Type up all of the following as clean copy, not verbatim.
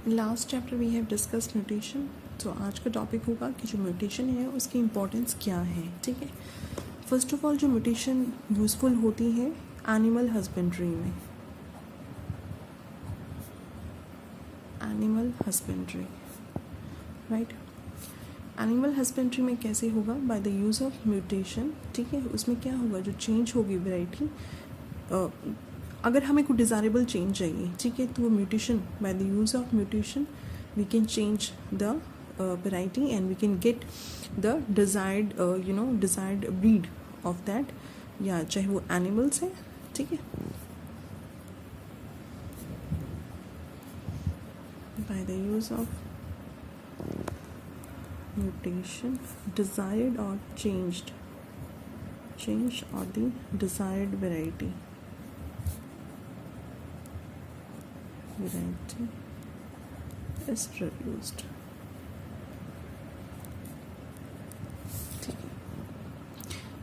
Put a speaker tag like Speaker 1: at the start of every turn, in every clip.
Speaker 1: Last chapter we have discuss mutation. तो आज का टॉपिक होगा कि जो म्यूटेशन है उसकी इम्पोर्टेंस क्या है। ठीक है, फर्स्ट ऑफ ऑल जो म्यूटेशन यूज़फुल होती है एनिमल हस्बेंड्री में, animal husbandry, right. Animal husbandry में कैसे होगा? Bye the use of mutation. ठीक है, उसमें क्या होगा, जो चेंज होगी वैरायटी, अगर हमें कोई डिज़ायरेबल चेंज चाहिए, ठीक है, तो वो mutation, by the use of mutation we can change the variety and we can get the desired desired breed of that, या चाहे वो एनिमल्स है। ठीक है, by the use of mutation desired or changed or the desired variety is produced। ठीक है,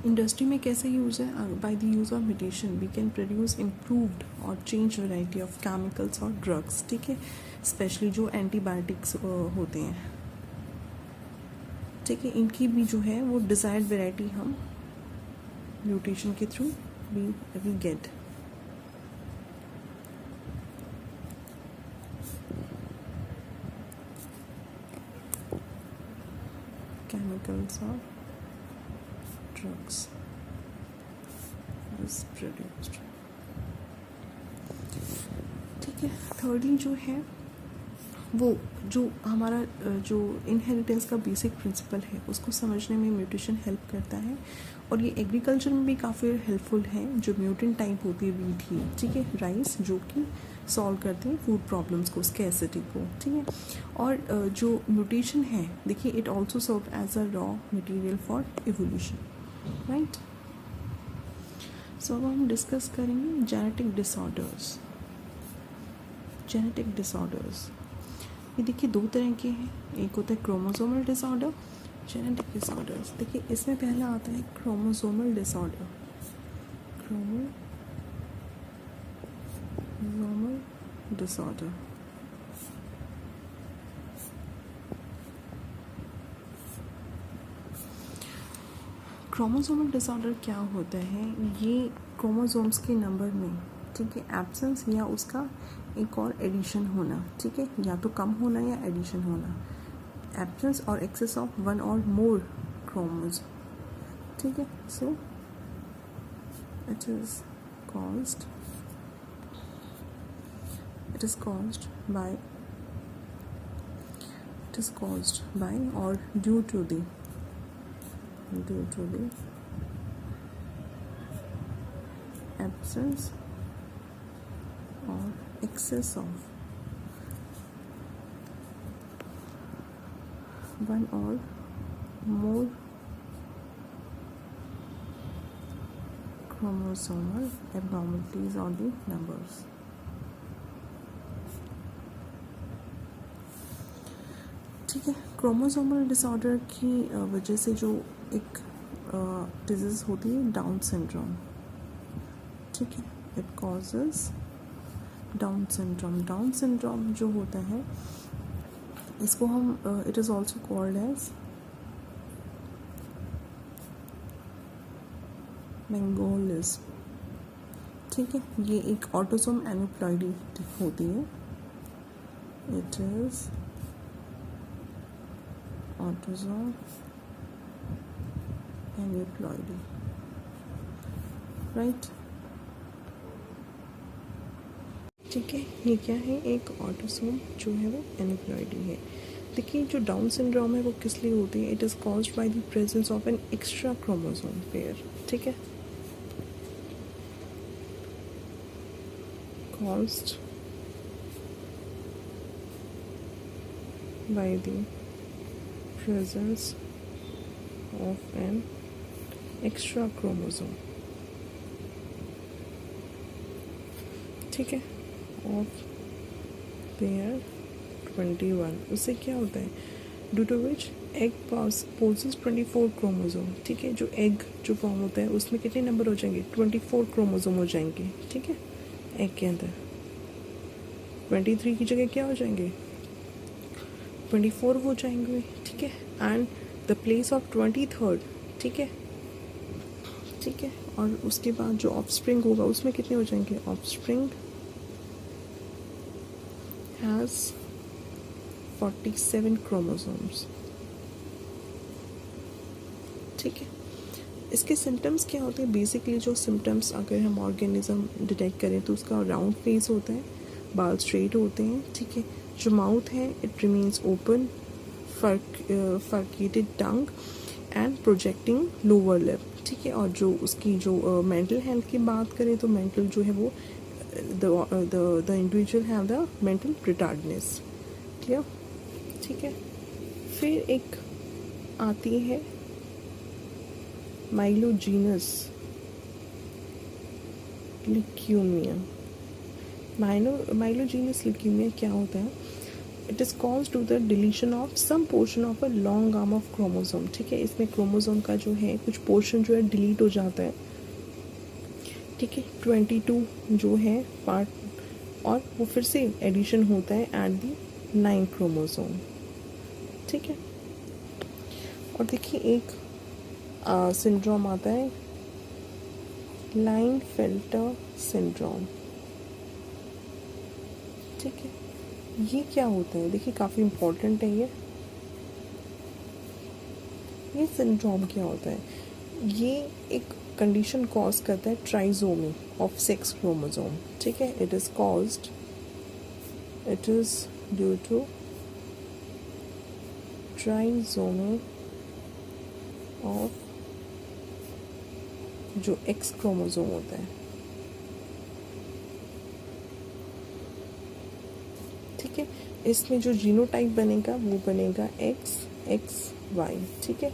Speaker 1: industry में कैसे यूज़ है? By the use of mutation we can produce improved और चेंज वैरायटी ऑफ केमिकल्स और ड्रग्स। ठीक है, स्पेशली जो एंटीबायोटिक्स होते हैं, ठीक है, इनकी भी जो है वो डिज़ायर्ड वैरायटी हम म्यूटेशन के थ्रू वी गेट। केमिकल्स और ड्रग्स इज प्रोड्यूस्ड। ठीक है, थर्डली जो है वो जो हमारा जो इनहेरिटेंस का बेसिक प्रिंसिपल है उसको समझने में म्यूटेशन हेल्प करता है, और ये एग्रीकल्चर में भी काफ़ी हेल्पफुल है। जो म्यूटेंट टाइप होती है वीट ही, ठीक है, राइस, जो कि सॉल्व करते हैं फूड प्रॉब्लम्स को, स्कैर्सिटी को। ठीक है, और जो म्यूटेशन है, देखिए, it also serve as a raw material for evolution, right. So अब हम डिस्कस करेंगे जेनेटिक डिसऑर्डर्स। जेनेटिक डिसऑर्डर्स ये देखिए दो तरह के हैं, एक होता है क्रोमोसोमल डिसऑर्डर, जेनेटिक डिसऑर्डर्स। देखिए इसमें पहला आता है chromosomal disorder. Chromosomal disorder chromosomal disorder क्या होता है? ये क्रोमोसोम्स के नंबर में, ठीक है, एब्सेंस या उसका एक और एडिशन होना, ठीक है, या तो कम होना या एडिशन होना, एब्सेंस और एक्सेस ऑफ वन और मोर क्रोमोसोम। ठीक है, so it is caused by or due to the absence or excess of one or more chromosomal abnormalities or the numbers। ठीक है, क्रोमोसोमल डिसऑर्डर की वजह से जो एक डिजीज़ होती है डाउन सिंड्रोम। ठीक है, it causes Down syndrome. Down syndrome जो होता है इसको हम it is also called as mongolism. ठीक है, ये एक ऑटोसोम एनिप्लॉइडी होती है। It is autosome aneuploidy, right. ठीक है, ये क्या है? एक ऑटोसोम जो है वो एनिप्लॉइडी है। देखिए जो डाउन सिंड्रोम है वो किस लिए होती है? It is caused by the presence of an extra chromosome pair. ठीक है, caused by the presence of an extra chromosome। ठीक है, of pair 21। उससे क्या होता है? Due to which egg possess 24 chromosome. ठीक है, जो एग जो फॉर्म होता है उसमें कितने नंबर हो जाएंगे? 24 क्रोमोसोम हो जाएंगे। ठीक है, एग के अंदर 23 की जगह क्या हो जाएंगे? 24 हो जाएंगे, ठीक है, and the place of 23rd, ठीक है, ठीक है। और उसके बाद जो ऑफस्प्रिंग होगा उसमें कितने हो जाएंगे, ऑफस्प्रिंग हैज़ 47 क्रोमोसोम्स, ठीक है। इसके सिम्टम्स क्या होते हैं, बेसिकली जो सिम्टम्स अगर हम ऑर्गेनिज्म डिटेक्ट करें तो उसका राउंड फेस होता है, बाल स्ट्रेट होते हैं, ठीक है। जो माउथ है it remains open, furcated tongue and projecting lower lip, ठीक है। और जो उसकी जो मेंटल हेल्थ की बात करें तो मेंटल जो है वो the individual have the mental retardness, clear, ठीक है। फिर एक आती है माइलोजीनस ल्यूकेमिया। माइलोजीनस ल्यूकेमिया क्या होता है, it is caused to the deletion of some portion of a long arm of chromosome, ठीक है। इसमें क्रोमोसोम का जो है कुछ पोर्शन जो है डिलीट हो जाता है, ठीक है, 22 जो है पार्ट, और वो फिर से एडिशन होता है एट दी 9 क्रोमोसोम, ठीक है। और देखिए एक सिंड्रोम आता है लाइनफेल्टर सिंड्रोम, ठीक है। ये क्या होता है, देखिए काफ़ी इम्पोर्टेंट है ये सिंड्रोम क्या होता है, ये एक कंडीशन कॉज करता है ट्राइजोमी ऑफ सेक्स क्रोमोसोम, ठीक है। It is due to trisomy of जो एक्स क्रोमोसोम होता है, ठीक है। इसमें जो जीनोटाइप बनेगा वो बनेगा XXY, ठीक है।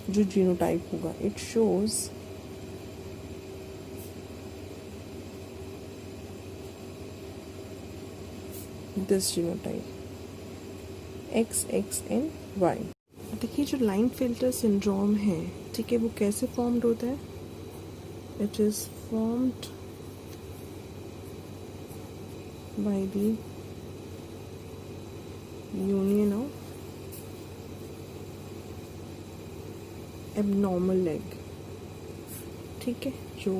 Speaker 1: जो जीनोटाइप होगा it shows this genotype XXNY। देखिए जो लाइन फिल्टर सिंड्रोम है, ठीक है, वो कैसे फॉर्म्ड होता है, it is formed by the union of abnormal egg, ठीक है। जो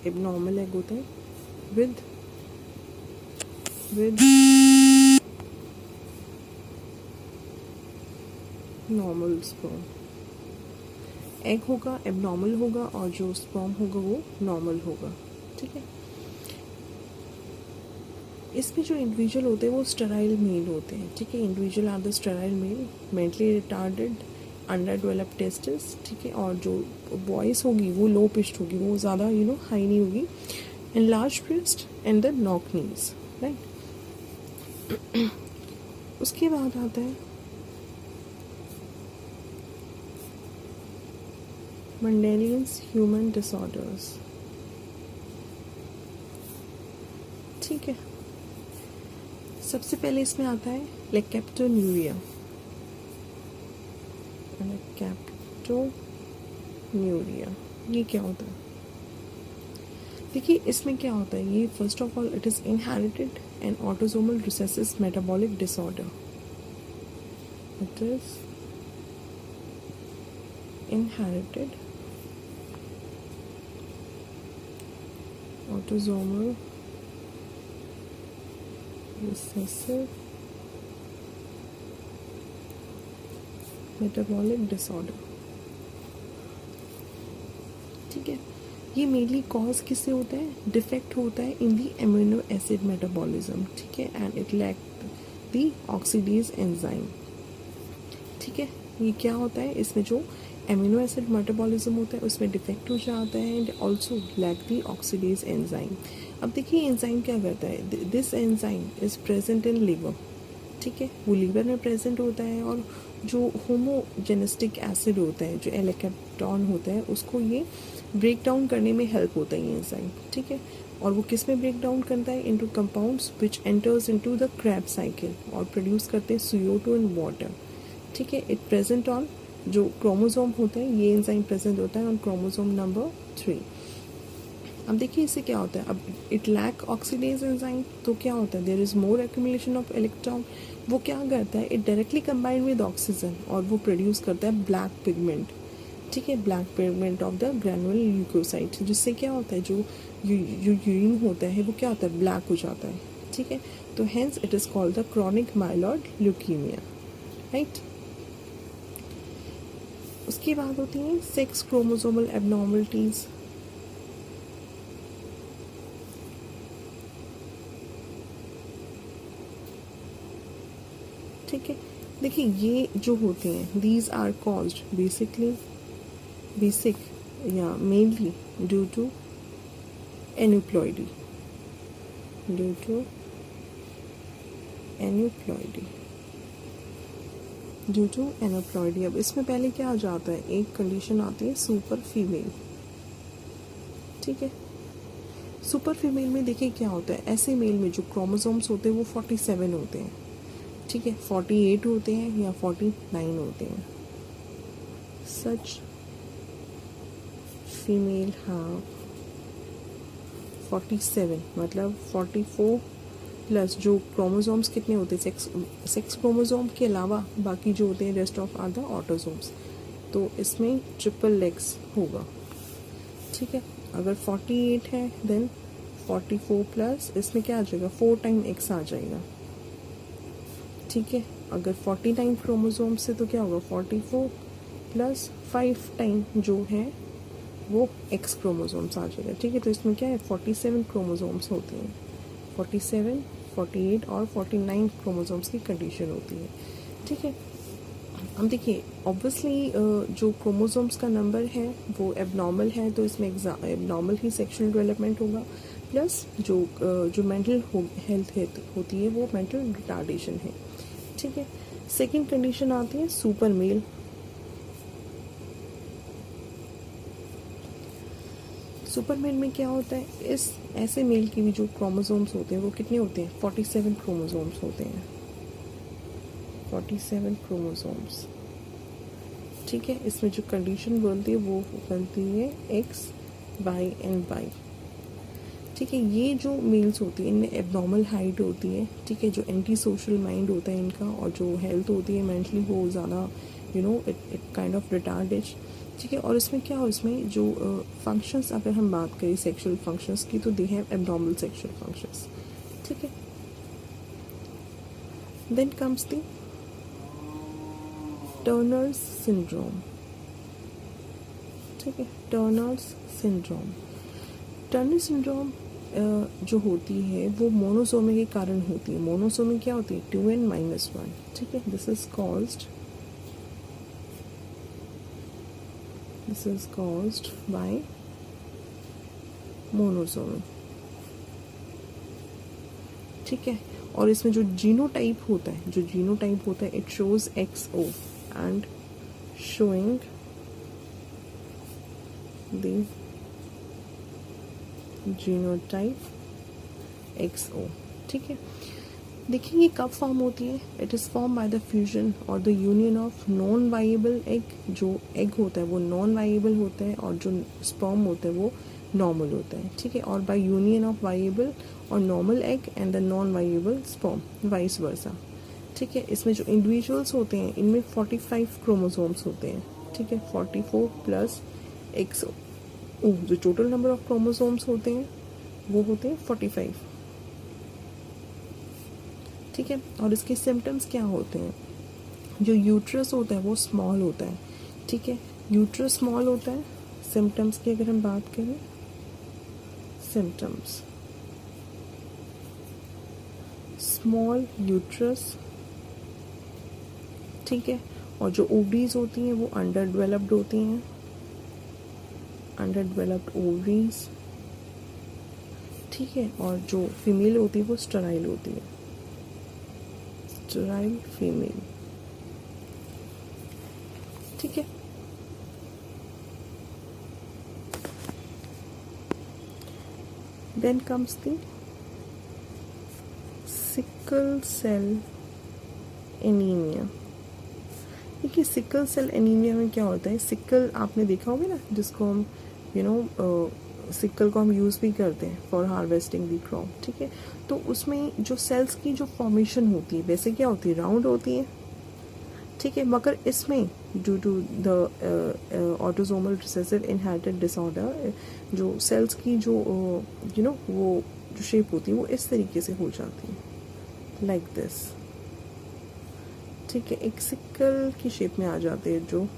Speaker 1: एबनॉर्मल एग होता है विद नॉर्मल स्पर्म, एग होगा एबनॉर्मल होगा और जो स्पर्म होगा वो नॉर्मल होगा, ठीक है। इसमें जो इंडिविजुअल होते हैं वो स्टेराइल मेल होते हैं, ठीक है। Individual are the sterile male, mentally retarded, under developed testis, ठीक है। और जो वॉइस होगी वो लो पिच्ड होगी, वो ज़्यादा हाई नहीं होगी, and large breast and the knock knees, right. उसके बाद आता है मेंडेलियंस ह्यूमन डिसऑर्डर्स, ठीक है। सबसे पहले इसमें आता है लेप्टोन्यूरिया, ये क्या होता है, देखिए इसमें क्या होता है, ये first of all it is inherited and autosomal recessive metabolic disorder, it is inherited autosomal recessive metabolic disorder, ठीक है। ये मेनली कॉज किससे होता है, डिफेक्ट होता है in the amino acid metabolism, ठीक है, and it lack the oxidase enzyme, ठीक है। ये क्या होता है, इसमें जो एमिनो एसिड मेटाबॉलिज्म होता है उसमें डिफेक्ट हो जाता है and also lack the oxidase enzyme. अब देखिए एंजाइम क्या करता है, this enzyme is present in liver, ठीक है, वो लीवर में प्रेजेंट होता है, और जो होमोजेनिस्टिक एसिड होता है जो एलेकेप्टॉन होता है उसको ये ब्रेक डाउन करने में हेल्प होता है ये एंजाइम, ठीक है। और वो किस में ब्रेक डाउन करता है, into compounds which enters into the Krebs cycle और प्रोड्यूस करते हैं CO2 इन वाटर, ठीक है। इट प्रेजेंट ऑन जो क्रोमोसोम होता है, ये एंजाइम प्रेजेंट होता है ऑन क्रोमोसोम नंबर 3। अब देखिए इससे क्या होता है, अब इट लैक ऑक्सीडेज एंजाइम, तो क्या होता है, there is more accumulation of electron वो क्या करता है, it directly combined with oxygen और वो प्रोड्यूस करता है ब्लैक पिगमेंट, ठीक है, black pigment of the granular leucocyte, जिससे क्या होता है, जो यूरिन होता है वो क्या होता है, ब्लैक हो जाता है, ठीक है। तो hence it is called the chronic myeloid leukaemia, right. उसके बाद होती हैं सेक्स क्रोमोसोमल एबनॉर्मलिटीज़। ठीक है, देखिए ये जो होते हैं दीज आर कॉज्ड बेसिक या मेनली ड्यू टू एन्यूप्लॉइडी, अब इसमें पहले क्या आ जाता है, एक कंडीशन आती है सुपर फीमेल, ठीक है। सुपर फीमेल में देखिए क्या होता है, ऐसे मेल में जो क्रोमोसोम्स होते हैं वो 47 होते हैं, ठीक है, 48 होते हैं या 49 होते हैं। सच फीमेल हाँ 47, मतलब 44 प्लस जो क्रोमोसोम्स कितने होते हैं, सेक्स क्रोमोसोम के अलावा बाकी जो होते हैं rest of are the autosomes, तो इसमें ट्रिपल एक्स होगा, ठीक है। अगर 48 है देन 44 प्लस इसमें क्या आ जाएगा, 4 टाइम एक्स आ जाएगा, ठीक है। अगर 49 क्रोमोसोम से तो क्या होगा, 44 प्लस 5 टाइम जो है वो एक्स क्रोमोसोम्स आ जाएगा, ठीक है। तो इसमें क्या है, 47 क्रोमोसोम्स होते हैं, 47, 48 और 49 क्रोमोसोम्स की कंडीशन होती है, ठीक है। अब देखिए ऑब्वियसली जो क्रोमोसोम्स का नंबर है वो एबनॉर्मल है, तो इसमें एबनॉर्मल ही सेक्शुअल डेवलपमेंट होगा, प्लस जो मेंटल हेल्थ होती है वो मेंटल रिटार्डेशन है, ठीक है। सेकंड कंडीशन आती है सुपर मेल। सुपर मेल में क्या होता है, इस ऐसे मेल की भी जो क्रोमोसोम्स होते हैं वो कितने होते हैं, 47 क्रोमोसोम्स होते हैं, 47 क्रोमोसोम्स, ठीक है। इसमें जो कंडीशन बनती है वो बनती है एक्स वाई एंड वाई, ठीक है। ये जो मेल्स होती है इनमें एबनॉर्मल हाइट होती है, ठीक है, जो एंटी सोशल माइंड होता है इनका, और जो हेल्थ होती है मेंटली वो ज़्यादा इट काइंड ऑफ रिटार्डेड, ठीक है। और इसमें क्या हो, इसमें जो फंक्शंस अगर हम बात करें सेक्सुअल फंक्शंस की, तो they have abnormal sexual functions, ठीक है। Then comes the Turner's syndrome, ठीक है, टर्नर्स सिंड्रोम जो होती है वो मोनोसोमी के कारण होती है। मोनोसोमी क्या होती है, 2n-1, ठीक है। This is caused by monosomy, ठीक है। और इसमें जो जीनोटाइप होता है it shows XO and showing the genotype XO, ठीक है। देखिए ये कब फॉर्म होती है, it is form by the fusion और the union of non viable egg, जो एग होता है वो नॉन वाइएबल होता है और जो स्पर्म होता है वो नॉर्मल होता है, ठीक है। और बाय यूनियन ऑफ वाइएबल और normal egg and the non viable sperm, vice versa, ठीक है। इसमें जो इंडिविजुअल्स होते हैं इनमें 45 क्रोमोसोम्स होते हैं, ठीक है, 44 प्लस XO, जो टोटल नंबर ऑफ क्रोमोसोम्स होते हैं वो होते हैं 45, ठीक है। और इसके सिम्टम्स क्या होते हैं, जो यूट्रस होता है वो स्मॉल होता है, ठीक है, यूट्रस स्मॉल होता है। सिम्टम्स की अगर हम बात करें, सिम्टम्स स्मॉल यूट्रस, ठीक है। और जो ओवरीज होती हैं वो अंडर डेवलप्ड होती हैं, अंडर डेवलप्ड ओवरीज, ठीक है। और जो फीमेल होती है वो स्टेराइल होती है, स्टेराइल फीमेल, ठीक है। Then comes the sickle cell anaemia. देखिए सिकल सेल एनीमिया में क्या होता है, सिकल आपने देखा होगा ना, जिसको हम सिकल को हम यूज़ भी करते हैं फॉर हार्वेस्टिंग दी क्रॉप, ठीक है। तो उसमें जो सेल्स की जो फॉर्मेशन होती है वैसे क्या होती है, राउंड होती है, ठीक है। मगर इसमें due to the autosomal recessive inherited disorder जो सेल्स की जो वो जो शेप होती है वो इस तरीके से हो जाती है, लाइक दिस, ठीक है। एक सिकल की शेप में आ जाते हैं जो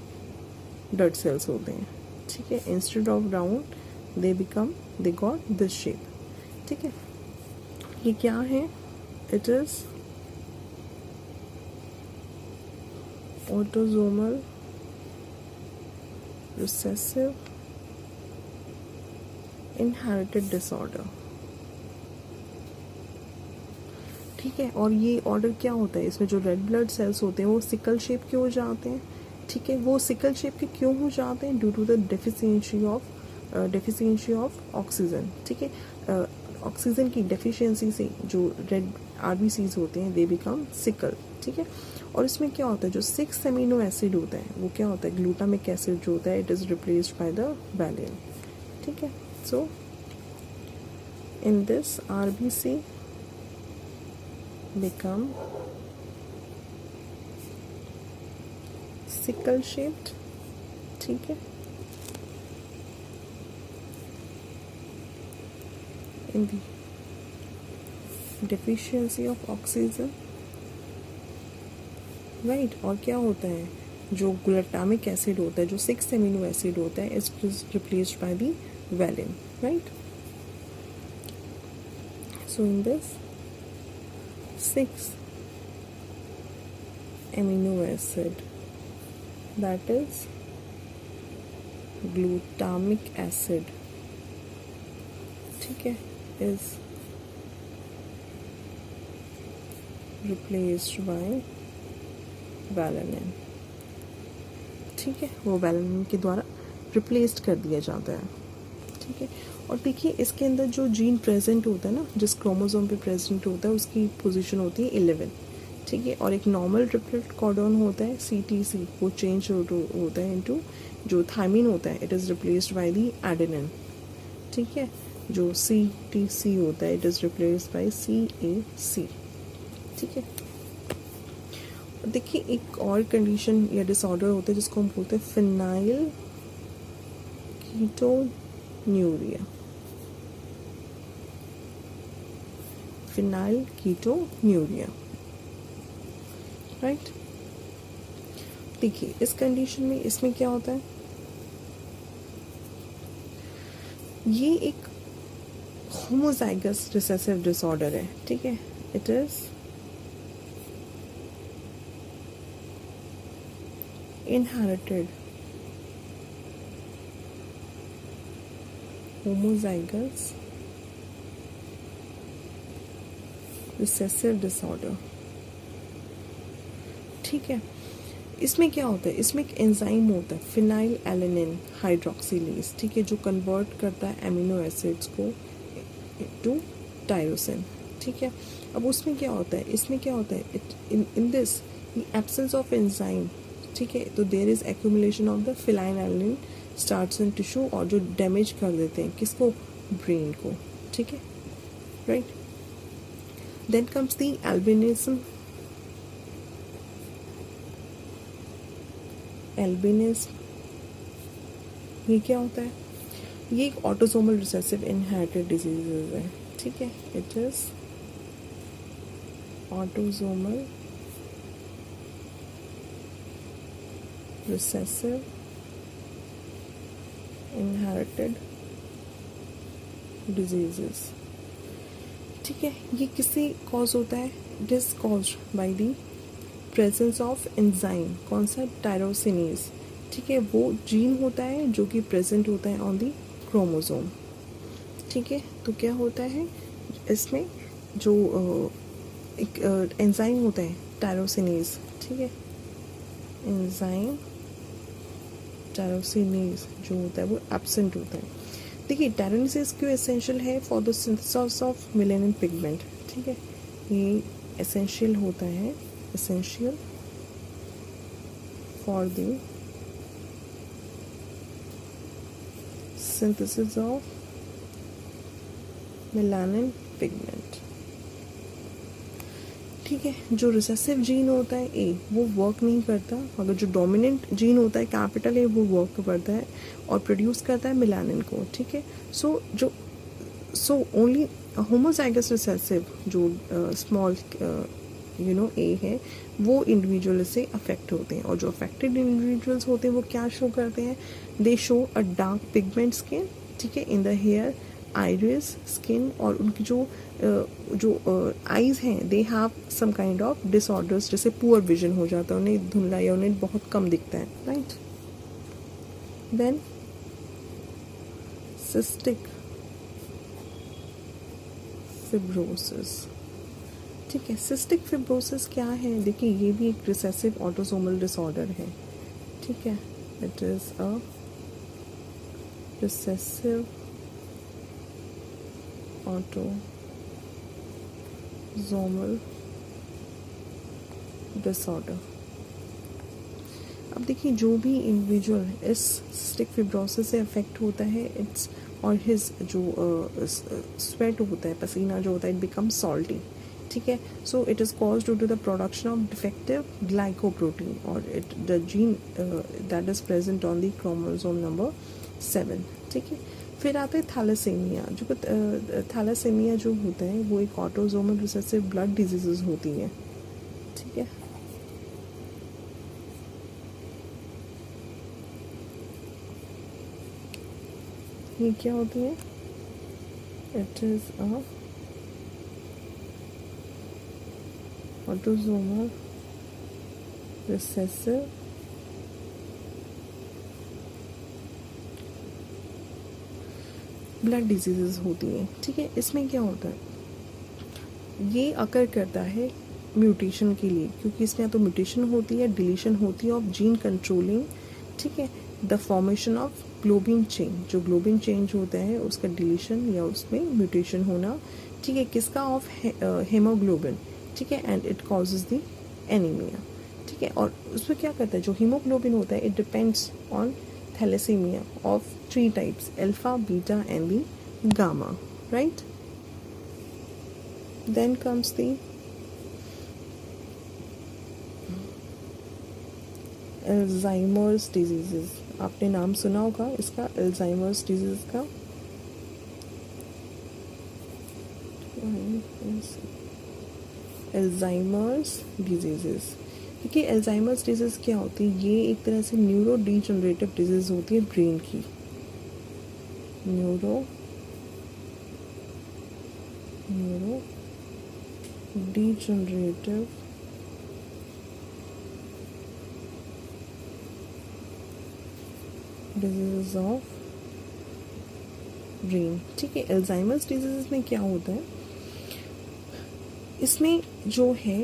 Speaker 1: ब्लड सेल्स होते हैं, ठीक है। Instead of round they got this shape, ठीक है। ये क्या है, it is autosomal recessive inherited disorder, ठीक है। और ये ऑर्डर क्या होता है, इसमें जो रेड ब्लड सेल्स होते हैं वो सिकल शेप के हो जाते हैं, ठीक है। वो सिकल शेप के क्यों हो जाते हैं, due to the deficiency of oxygen, ठीक है। ऑक्सीजन की डेफिशिएंसी से जो रेड आरबीसीज होते हैं दे बिकम सिकल, ठीक है। और इसमें क्या होता है, जो 6 एमिनो एसिड होता है वो क्या होता है, ग्लूटामिक एसिड जो होता है it is replaced by the valine, ठीक है। So in this RBC become sickle shaped, ठीक है। in the deficiency of oxygen, right। और क्या होता है, जो ग्लूटामिक एसिड होता है, जो 6 एमिनो एसिड होता है is replaced by the valine, right. So in this 6 amino acid, that is glutamic acid, ठीक है, is replaced by valine, ठीक है। वो वैलिन के द्वारा रिप्लेस्ड कर दिया जाता है, ठीक है। और देखिए इसके अंदर जो जीन प्रेजेंट होता है ना, जिस क्रोमोसोम पे प्रेजेंट होता है उसकी पोजीशन होती है 11, ठीक है। और एक नॉर्मल ट्रिपलेट कॉडन होता है CTC, वो चेंज होता है इनटू जो थायमिन होता है it is replaced by the adenine, ठीक है। जो CTC होता है it is replaced bye CAC, ठीक है। देखिए एक और कंडीशन या डिसऑर्डर होता है जिसको हम बोलते हैं phenyl ketonuria, phenyl ketonuria, right. देखिए इस कंडीशन में इसमें क्या होता है, ये एक होमोजाइगस रिसेसिव डिसऑर्डर है, ठीक है। It is inherited homozygous recessive disorder, ठीक है। इसमें क्या होता है, इसमें एक एंजाइम होता है फिनाइल एलेनिन हाइड्रोक्सिलेज, ठीक है, जो कन्वर्ट करता है एमिनो एसिड्स को टू टायरोसिन, ठीक है। अब उसमें क्या होता है, इसमें क्या होता है, in this absence of enzyme, ठीक है, तो there is accumulation of the phenyl alanine starts in tissue और जो डैमेज कर देते हैं किसको, ब्रेन को, ठीक है, right. Then comes the albinism, ये क्या होता है, ये एक ऑटोसोमल रिसेसिव इनहेरिटेड डिजीज है, ठीक है। It is autosomal recessive inherited diseases, ठीक है। ये किससे कॉज होता है, it is caused by the presence of enzyme, कौन सा, टायरोसिनेज, ठीक है। वो जीन होता है जो कि प्रेजेंट होता है ऑन दी क्रोमोसोम, ठीक है। तो क्या होता है इसमें, जो एक एंजाइम होता है टायरोसिनेज, ठीक है, एंजाइम टायरोसिनेज जो होता है वो एब्सेंट होता है। देखिए टायरोसिनेज क्यों एसेंशियल है, for the synthesis of melanin pigment, ठीक है। ये एसेंशियल होता है, essential for the synthesis of melanin pigment. ठीक है, जो रिसेसिव जीन होता है ए, वो वर्क नहीं करता, मगर जो डोमिनेंट जीन होता है कैपिटल ए, वो वर्क करता है और प्रोड्यूस करता है मेलानिन को। ठीक है, सो ओनली होमोजाइगस रिसेसिव जो स्मॉल ए है, वो इंडिविजुअल से अफेक्ट होते हैं, और जो अफेक्टेड इंडिविजुअल्स होते हैं वो क्या शो करते हैं, they show a dark pigment skin. ठीक है, in the hair, iris, skin, और उनकी जो आईज हैं, they have some kind of disorders, जैसे पुअर विजन हो जाता है, उन्हें धुंधला या उन्हें बहुत कम दिखता है, राइट। Then cystic fibrosis. ठीक है, सिस्टिक फिब्रोसिस क्या है, देखिए ये भी एक रिसेसिव ऑटोसोमल डिसऑर्डर है। ठीक है, it is a recessive autosomal disorder. अब देखिए, जो भी इंडिविजुअल इस सिस्टिक फिब्रोसिस से अफेक्ट होता है, इट्स और हिज जो स्वेट होता है, पसीना जो होता है, इट बिकम सॉल्टी। ठीक है, so it is cause due to the production of defective glycoprotein, और it the gene that is present on the chromosome number 7। ठीक है, फिर आता है थैलेसीमिया। जो थैलेसीमिया जो होता है, वो एक ऑटोसोमल रिसेसिव ब्लड डिजीजेज होती है। ठीक है, ये क्या होती है, it is a autosomal recessive blood diseases होती हैं। ठीक है, इसमें क्या होता है, ये अकर करता है म्यूटेशन के लिए, क्योंकि इसमें या तो म्यूटेशन होती है, डिलीशन होती है ऑफ जीन कंट्रोलिंग। ठीक है, the formation of globin chain, जो ग्लोबिन चेंज होता है उसका डिलीशन या उसमें म्यूटेशन होना। ठीक है, किसका, ऑफ हेमोग्लोबिन। ठीक है, and it causes the anaemia. ठीक है, और उसमें क्या करता है, जो हीमोग्लोबिन होता है, it depends on thalassaemia of 3 types, alpha, beta and the gamma, right? Then comes the Alzheimer's diseases। आपने नाम सुना होगा इसका, Alzheimer's disease का। Alzheimer's diseases। देखिए, एल्जाइमर्स डिजीज़ क्या होती है, ये एक तरह से न्यूरो डीजनरेटिव डिजीज़ होती है ब्रेन की। Neuro degenerative disease of brain. ठीक है, एल्जाइमर्स डिजीज में क्या होता है, इसमें जो है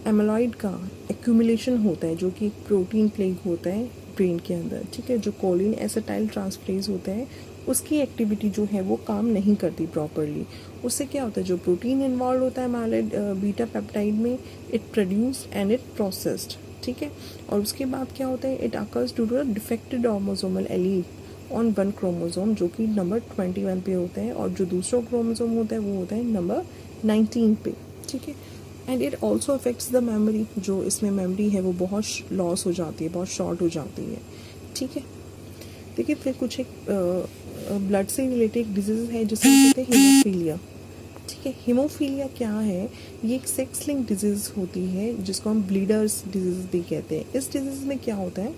Speaker 1: एमिलॉइड का एक्यूमुलेशन होता है, जो कि एक प्रोटीन प्लेग होता है ब्रेन के अंदर। ठीक है, जो कोलिन एसिटाइल ट्रांसफरेज होता है, उसकी एक्टिविटी जो है वो काम नहीं करती प्रॉपरली। उससे क्या होता है, जो प्रोटीन इन्वॉल्व होता है एमाइलॉइड बीटा पेप्टाइड में, it produce and it processed. ठीक है, और उसके बाद क्या होता है, it occurs due to a defected autosomal allele on 1 chromosome, जो कि नंबर 21 पे होता है, और जो दूसरा क्रोमोसोम होता है वो होता है नंबर 19 पे। ठीक है, and it also affects the memory, जो इसमें मेमोरी है वो बहुत लॉस हो जाती है, बहुत शॉर्ट हो जाती है। ठीक है, देखिए, फिर कुछ एक ब्लड से रिलेटेड डिजीज है जिसे हम कहते हैं हीमोफीलिया। ठीक है, हीमोफीलिया क्या है, ये एक सेक्स लिंक डिजीज होती है, जिसको हम ब्लीडर्स डिजीज भी कहते हैं। इस डिजीज में क्या होता है,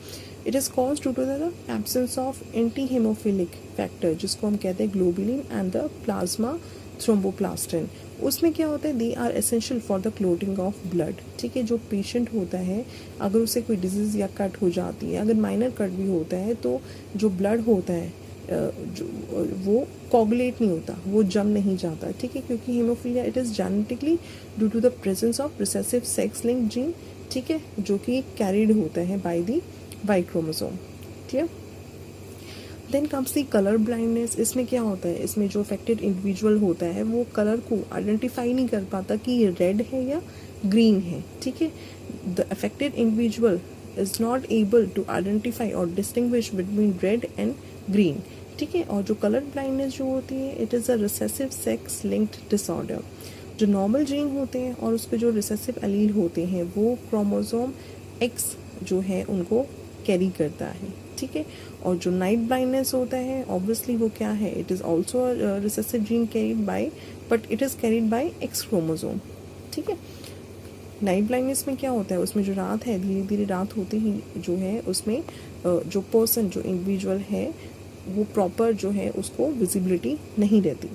Speaker 1: it is cause due to the absence of anti haemophilic factor, जिसको हम कहते हैं globulin and the plasma thromboplastin. उसमें क्या होता है, they are essential for the clotting of blood. ठीक है, जो पेशेंट होता है, अगर उसे कोई डिजीज़ या कट हो जाती है, अगर माइनर कट भी होता है, तो जो ब्लड होता है जो वो कोगुलेट नहीं होता, वो जम नहीं जाता। ठीक है, क्योंकि haemophilia it is genetically due to the presence of recessive sex link gene. ठीक है, जो कि कैरिड होता है by the Y chromosome. Clear? Then comes the colour blindness. इसमें क्या होता है, इसमें जो अफेक्टेड इंडिविजुअल होता है वो कलर को आइडेंटिफाई नहीं कर पाता कि ये रेड है या ग्रीन है। ठीक है, the affected individual is not able to identify और distinguish between red and green. ठीक है। और जो कलर ब्लाइंडनेस जो होती है, it is a recessive sex linked disorder. जो नॉर्मल जीन होते हैं और उस पे जो रिसेसिव एलील होते हैं वो क्रोमोसोम एक्स जो है उनको कैरी करता है, ठीक है। और जो नाइट ब्लाइंडनेस होता है, ऑब्वियसली वो क्या है, it is also recessive gene carried bye, but it is carried bye x chromosome, ठीक है। नाइट ब्लाइंडनेस में क्या होता है, उसमें जो रात है, धीरे धीरे रात होती ही जो है उसमें जो पर्सन, जो इंडिविजुअल है, वो प्रॉपर जो है उसको विजिबिलिटी नहीं रहती,